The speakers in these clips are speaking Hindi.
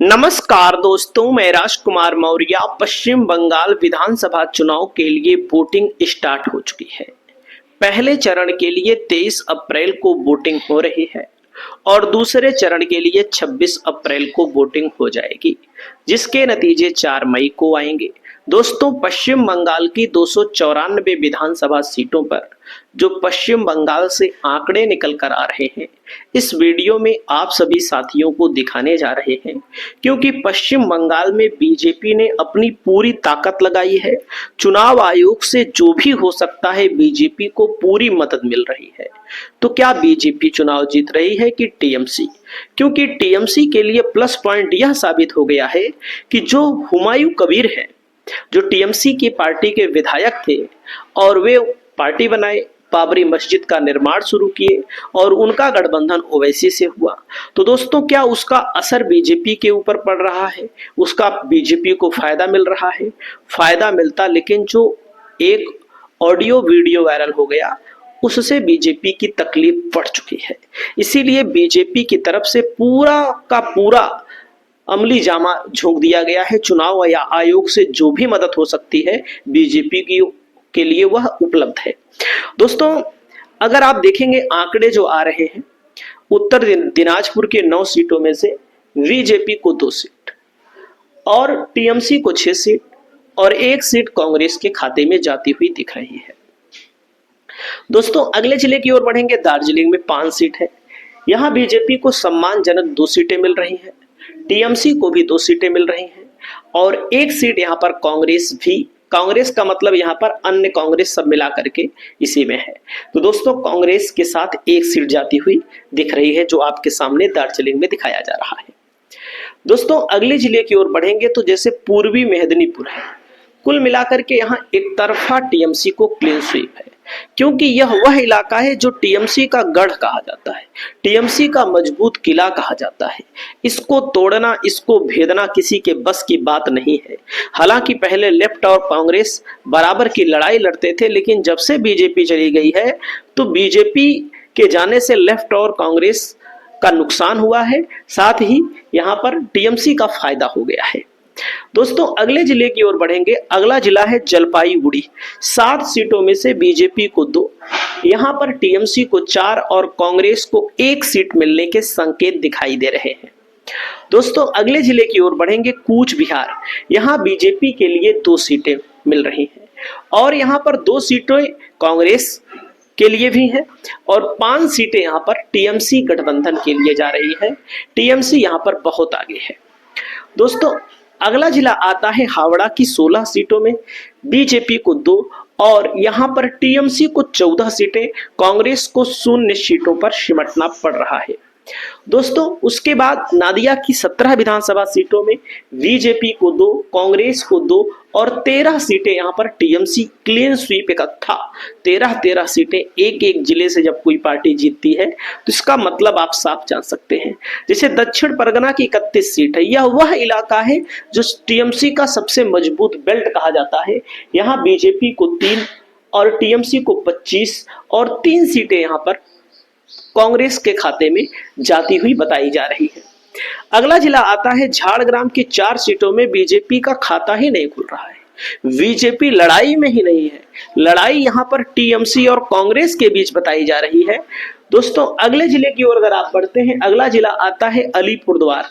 नमस्कार दोस्तों, मैं राजकुमार मौर्य। पश्चिम बंगाल विधानसभा चुनाव के लिए वोटिंग स्टार्ट हो चुकी है। पहले चरण के लिए 23 अप्रैल को वोटिंग हो रही है और दूसरे चरण के लिए 26 अप्रैल को वोटिंग हो जाएगी, जिसके नतीजे 4 मई को आएंगे। दोस्तों, पश्चिम बंगाल की 294 विधानसभा सीटों पर जो पश्चिम बंगाल से आंकड़े निकल कर आ रहे हैं, इस वीडियो में आप सभी साथियों को दिखाने जा रहे हैं, क्योंकि पश्चिम बंगाल में बीजेपी ने अपनी पूरी ताकत लगाई है। चुनाव आयोग से जो भी हो सकता है, बीजेपी को पूरी मदद मिल रही है। तो क्या बीजेपी चुनाव जीत रही है कि टीएमसी? क्योंकि टीएमसी के लिए प्लस पॉइंट यह साबित हो गया है कि जो हुमायूं कबीर है, जो टीएमसी की पार्टी के विधायक थे और वे पार्टी बनाए, बाबरी मस्जिद का निर्माण शुरू किए और उनका गठबंधन ओवैसी से हुआ। तो दोस्तों, क्या उसका असर बीजेपी के ऊपर पड़ रहा है? उसका बीजेपी को फायदा मिल रहा है? फायदा मिलता, लेकिन जो एक ऑडियो वीडियो वायरल हो गया, उससे बीजेपी की तकलीफ बढ़ चुकी है। इसीलिए बीजेपी की तरफ से पूरा का पूरा अमली जामा झोंक दिया गया है। चुनाव या आयोग से जो भी मदद हो सकती है बीजेपी की के लिए वह उपलब्ध है। दोस्तों, अगर आप देखेंगे आंकड़े जो आ रहे हैं, उत्तर दिनाजपुर के 9 सीटों में से बीजेपी को 2 सीट और टीएमसी को 6 सीट और 1 सीट कांग्रेस के खाते में जाती हुई दिख रही है। दोस्तों, अगले जिले की ओर बढ़ेंगे। दार्जिलिंग में 5 सीट है। यहाँ बीजेपी को सम्मानजनक 2 सीटें मिल रही हैं, टीएमसी को भी 2 सीटें मिल रही हैं और 1 सीट यहाँ पर कांग्रेस भी, कांग्रेस का मतलब यहाँ पर अन्य कांग्रेस सब मिला करके इसी में है। तो दोस्तों, कांग्रेस के साथ 1 सीट जाती हुई दिख रही है, जो आपके सामने दार्जिलिंग में दिखाया जा रहा है। दोस्तों, अगले जिले की ओर बढ़ेंगे तो जैसे पूर्वी मेदिनीपुर है, कुल मिलाकर के यहाँ एक तरफा टीएमसी को क्लीन स्वीप है, क्योंकि यह वह इलाका है जो टीएमसी का गढ़ कहा जाता है, टीएमसी का मजबूत किला कहा जाता है। इसको तोड़ना, इसको भेदना किसी के बस की बात नहीं है। हालांकि पहले लेफ्ट और कांग्रेस बराबर की लड़ाई लड़ते थे, लेकिन जब से बीजेपी चली गई है तो बीजेपी के जाने से लेफ्ट और कांग्रेस का नुकसान हुआ है, साथ ही यहाँ पर टीएमसी का फायदा हो गया है। दोस्तों, अगले जिले की ओर बढ़ेंगे। अगला जिला है जलपाईगुड़ी। 7 सीटों में से बीजेपी को 2, यहाँ पर टीएमसी को 4 और कांग्रेस को 1 सीट मिलने के संकेत दिखाई दे रहे हैं। दोस्तों, अगले जिले की ओर बढ़ेंगे। कूच बिहार, यहाँ बीजेपी के लिए 2 सीटें मिल रही हैं और यहाँ पर 2 सीटें कांग्रेस के लिए भी है और 5 सीटें यहाँ पर टीएमसी गठबंधन के लिए जा रही है। टीएमसी यहाँ पर बहुत आगे है। दोस्तों, अगला जिला आता है हावड़ा की 16 सीटों में बीजेपी को 2 और यहाँ पर टीएमसी को 14 सीटें, कांग्रेस को 0 सीटों पर सिमटना पड़ रहा है। दोस्तों, उसके बाद नादिया की 17 विधानसभा सीटों में बीजेपी को 2, कांग्रेस को 2 और 13 सीटें यहाँ पर टीएमसी क्लीन स्वीप इकट्ठा। 13 सीटें एक जिले से जब कोई पार्टी जीतती है तो इसका मतलब आप साफ जान सकते हैं। जैसे दक्षिण परगना की 31 सीट है, यह वह इलाका है जो टीएमसी का सबसे मजबूत बेल्ट कहा जाता है। यहाँ बीजेपी को 3 और टीएमसी को 25 और 3 सीटें यहाँ पर कांग्रेस के खाते में जाती हुई बताई जा रही है। अगला जिला आता है झारग्राम की 4 सीटों में बीजेपी का खाता ही नहीं खुल रहा है। बीजेपी लड़ाई में ही नहीं है, लड़ाई यहाँ पर टीएमसी और कांग्रेस के बीच बताई जा रही है। दोस्तों, अगले जिले की ओर अगर आप बढ़ते हैं, अगला जिला आता है अलीपुरद्वार।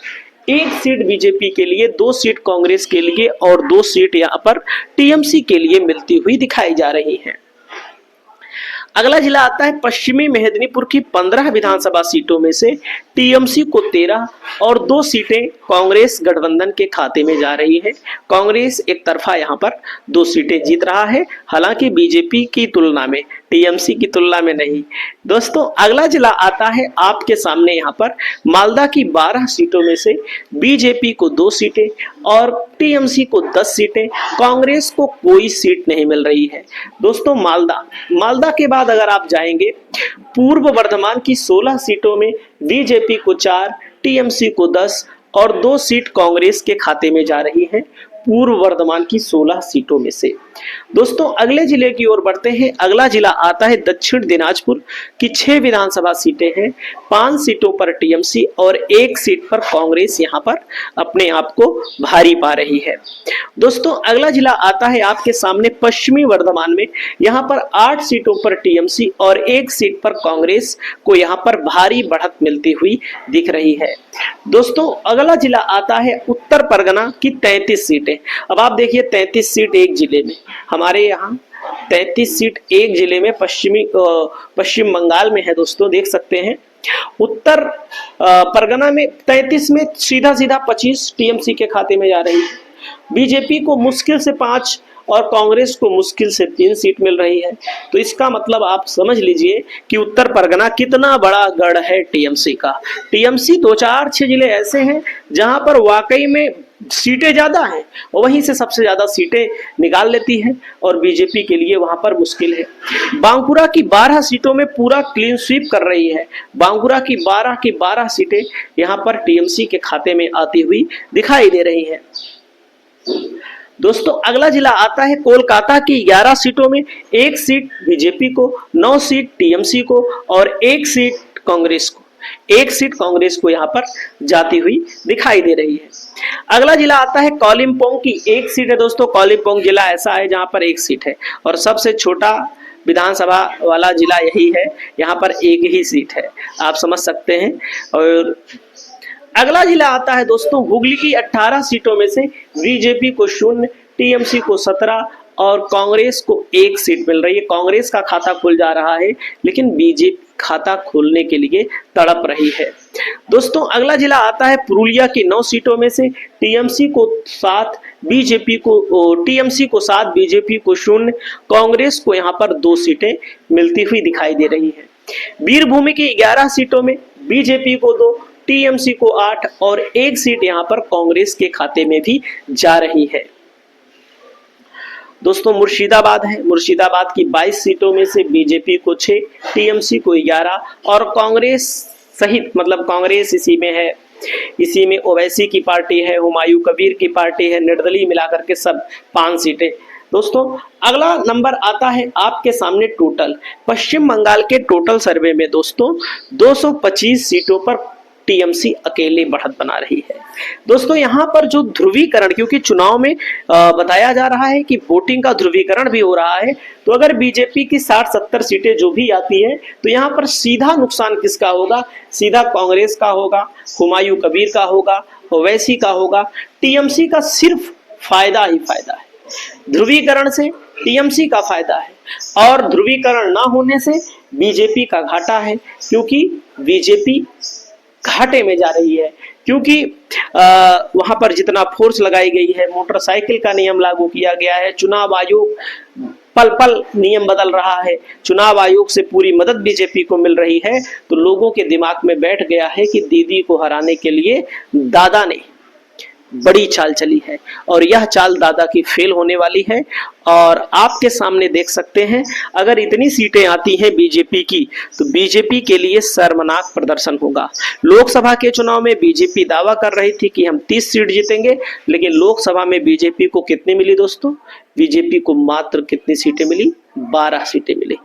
1 सीट बीजेपी के लिए, 2 सीट कांग्रेस के लिए और 2 सीट यहाँ पर टीएमसी के लिए मिलती हुई दिखाई जा रही है। अगला जिला आता है पश्चिमी मेदिनीपुर की 15 विधानसभा सीटों में से टीएमसी को 13 और 2 सीटें कांग्रेस गठबंधन के खाते में जा रही है। कांग्रेस एक तरफा यहाँ पर 2 सीटें जीत रहा है, हालांकि बीजेपी की तुलना में, टीएमसी की तुलना में नहीं। दोस्तों, अगला जिला आता है आपके सामने यहाँ पर मालदा की 12 सीटों में से बीजेपी को 2 सीटें और टीएमसी को 10 सीटें, कांग्रेस को कोई सीट नहीं मिल रही है। दोस्तों, मालदा के बाद अगर आप जाएंगे, पूर्व वर्धमान की 16 सीटों में बीजेपी को 4, टीएमसी को 10 और 2 सीट कांग्रेस के खाते में जा रही है। पूर्व वर्धमान की 16 सीटों में से दोस्तों अगले जिले की ओर बढ़ते हैं। अगला जिला आता है दक्षिण दिनाजपुर की 6 विधानसभा सीटें हैं। 5 सीटों पर टीएमसी और 1 सीट पर कांग्रेस यहां पर अपने आप को भारी पा रही है। दोस्तों अगला जिला आता है आपके सामने पश्चिमी वर्धमान में। यहां पर 8 सीटों पर टीएमसी और 1 सीट पर कांग्रेस को यहां पर भारी बढ़त मिलती हुई दिख रही है। दोस्तों अगला जिला आता है उत्तर परगना की 33 सीटें। अब आप देखिए 33 सीट एक जिले में, हमारे यहाँ 33 सीट एक जिले में पश्चिम बंगाल में है। दोस्तों देख सकते हैं उत्तर परगना में 33 में सीधा सीधा 25 टीएमसी के खाते में जा रही है। बीजेपी को मुश्किल से 5 और कांग्रेस को मुश्किल से 3 सीट मिल रही है। तो इसका मतलब आप समझ लीजिए कि उत्तर परगना कितना बड़ा गढ़ है टीएमसी का। टीएमसी 2-4-6 जिले ऐसे हैं जहां पर वाकई में सीटें ज्यादा हैं और वहीं से सबसे ज्यादा सीटें निकाल लेती है और बीजेपी के लिए वहां पर मुश्किल है। बांकुरा की 12 सीटों में पूरा क्लीन स्वीप कर रही है। बांकुरा की 12 सीटें यहां पर टीएमसी के खाते में आती हुई दिखाई दे रही है। दोस्तों अगला जिला आता है कोलकाता की 11 सीटों में 1 सीट बीजेपी को, 9 सीट टीएमसी को और 1 सीट कांग्रेस को। 1 सीट कांग्रेस को यहां पर जाती हुई दिखाई दे रही है। अगला जिला आता है कालिम्पोंग की 1 सीट है। दोस्तों कालिम्पोंग जिला ऐसा है जहां पर 1 सीट है और सबसे छोटा विधानसभा वाला जिला यही है, यहाँ पर 1 ही सीट है, आप समझ सकते हैं। और अगला जिला आता है दोस्तों हुगली की 18 सीटों में से बीजेपी को 0, टीएमसी को 17 और कांग्रेस को 1 सीट मिल रही है। कांग्रेस का खाता खुल जा रहा है लेकिन बीजेपी खाता खोलने के लिए तड़प रही है। दोस्तों अगला जिला आता है पुरुलिया की 9 सीटों में से टीएमसी को 7, बीजेपी को 0, कांग्रेस को यहाँ पर 2 सीटें मिलती हुई दिखाई दे रही है। वीरभूमि की 11 सीटों में बीजेपी को 2, टीएमसी को 8 और 1 सीट यहां पर कांग्रेस के खाते में भी जा रही है। दोस्तों मुर्शिदाबाद है। मुर्शिदाबाद की 22 सीटों में से बीजेपी को 6, टीएमसी को 11 और कांग्रेस सहित, मतलब कांग्रेस इसी में है, इसी में ओवैसी की पार्टी है, हुमायूं कबीर की पार्टी है, निर्दलीय मिलाकर के सब 5 सीटें। दोस्तों अगला नंबर आता है आपके सामने टोटल पश्चिम बंगाल के टोटल सर्वे में। दोस्तों 225 सीटों पर टीएमसी अकेले बढ़त बना रही है। दोस्तों यहाँ पर जो ध्रुवीकरण, क्योंकि चुनाव में बताया जा रहा है कि वोटिंग का ध्रुवीकरण भी हो रहा है, तो अगर बीजेपी की 60-70 सीटें जो भी आती है तो यहाँ पर सीधा नुकसान किसका होगा? सीधा कांग्रेस का होगा, हुमायूं कबीर का होगा, ओवैसी का होगा। टीएमसी का सिर्फ फायदा ही फायदा है। ध्रुवीकरण से टीएमसी का फायदा है और ध्रुवीकरण ना होने से बीजेपी का घाटा है, क्योंकि बीजेपी घाटे में जा रही है। क्योंकि वहां पर जितना फोर्स लगाई गई है, मोटरसाइकिल का नियम लागू किया गया है, चुनाव आयोग पल पल नियम बदल रहा है, चुनाव आयोग से पूरी मदद बीजेपी को मिल रही है, तो लोगों के दिमाग में बैठ गया है कि दीदी को हराने के लिए दादा ने बड़ी चाल चली है और यह चाल दादा की फेल होने वाली है। और आपके सामने देख सकते हैं अगर इतनी सीटें आती हैं बीजेपी की तो बीजेपी के लिए शर्मनाक प्रदर्शन होगा। लोकसभा के चुनाव में बीजेपी दावा कर रही थी कि हम 30 सीट जीतेंगे, लेकिन लोकसभा में बीजेपी को कितनी मिली दोस्तों? बीजेपी को मात्र कितनी सीटें मिली? 12 सीटें मिली।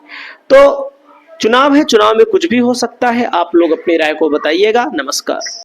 तो चुनाव है, चुनाव में कुछ भी हो सकता है। आप लोग अपनी राय को बताइएगा। नमस्कार।